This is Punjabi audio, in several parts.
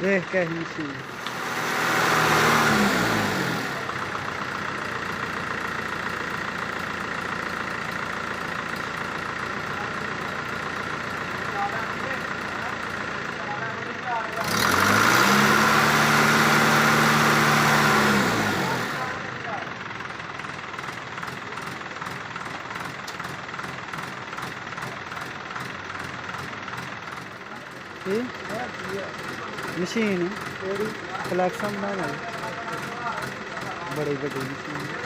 देख के ही सी मशीन कलैक्शन बनाना बड़ी बड़ी मशीन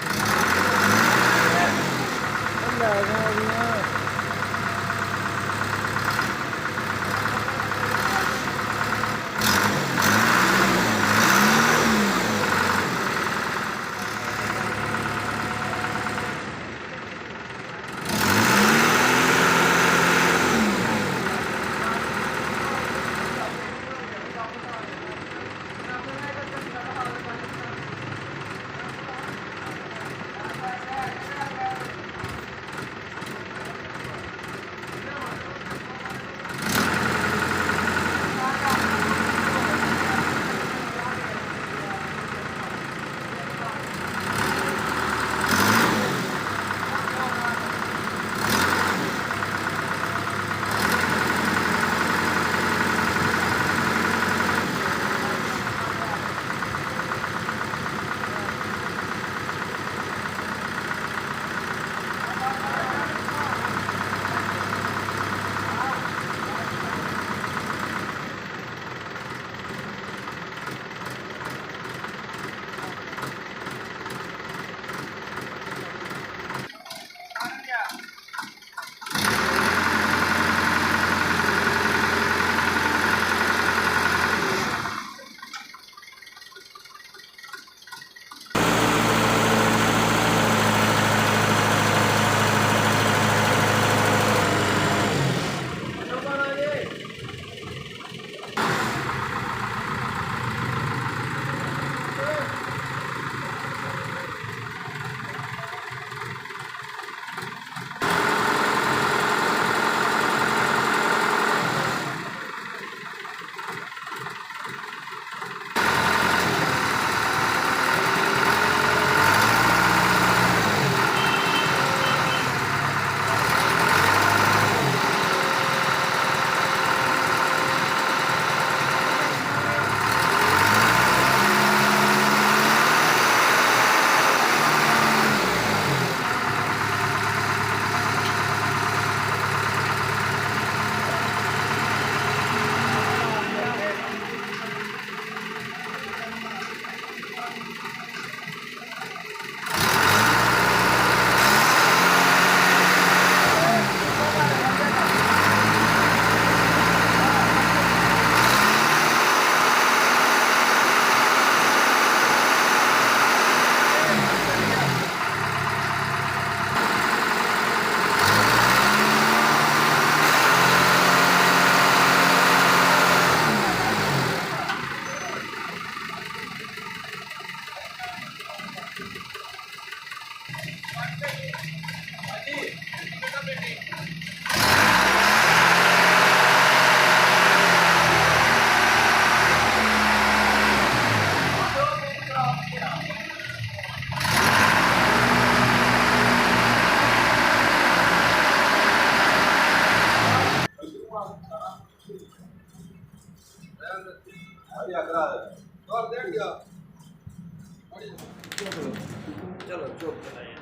चलो चुप चलाइए।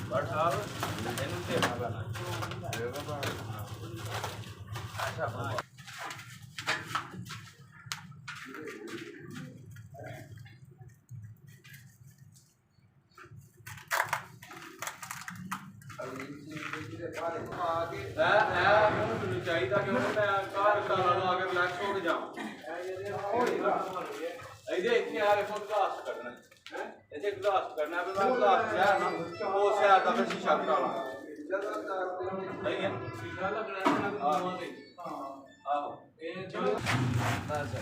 बट साहब ਇਹਨੂੰ ਢੇਰਨਾ ਪੈਣਾ ਅੱਛਾ ਮੈਨੂੰ ਚਾਹੀਦਾ ਕਿ ਮੈਂ ਕਾਰ ਤਾਲਾ ਲਾ ਕੇ ਰਿਲੈਕਸ ਹੋ ਕੇ ਜਾਵਾਂ ਇਹਦੇ ਇੱਥੇ ਆ ਕੇ ਫੋਟੋਗ੍ਰਾਫ ਕੱਢਣਾ ਹੈ ਇੱਥੇ ਗਲਾਸ ਕਰਨਾ ਹੈ ਮੈਂ ਗਲਾਸ ਲਿਆ ਨਾ ਉਹ ਸਿਆਰ ਦਾ ਫਿਰ ਸ਼ੀਸ਼ਾ ਕਰਾ ਲਾ ਨਹੀਂ ਹੈ ਸ਼ੀਸ਼ਾ ਲੱਗਣਾ ਹੈ ਨਾ ਤੇ ਆਹੋ ਇਹ ਚਲੋ ਬਸ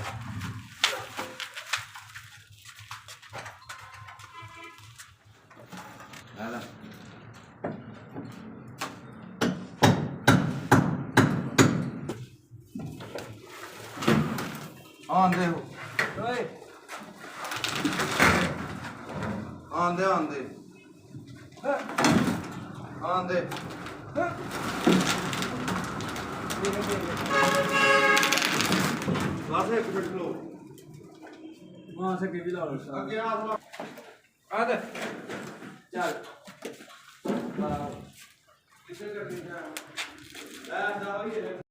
ਹਾਲਾ ਆਂਦੇ ਹੋ ਓਏ ਆਂਦੇ ਆਂਦੇ ਆਂਦੇ ਬਸ ਇੱਕ ਮਿੰਟ ਲੋ वहाँ से भी ला लो ਅੱਗੇ ਆ ਦੇ ਚੱਲ ਕਿੱਥੇ ਕਰਨੀ ਹੈ ਲੈ ਜਾ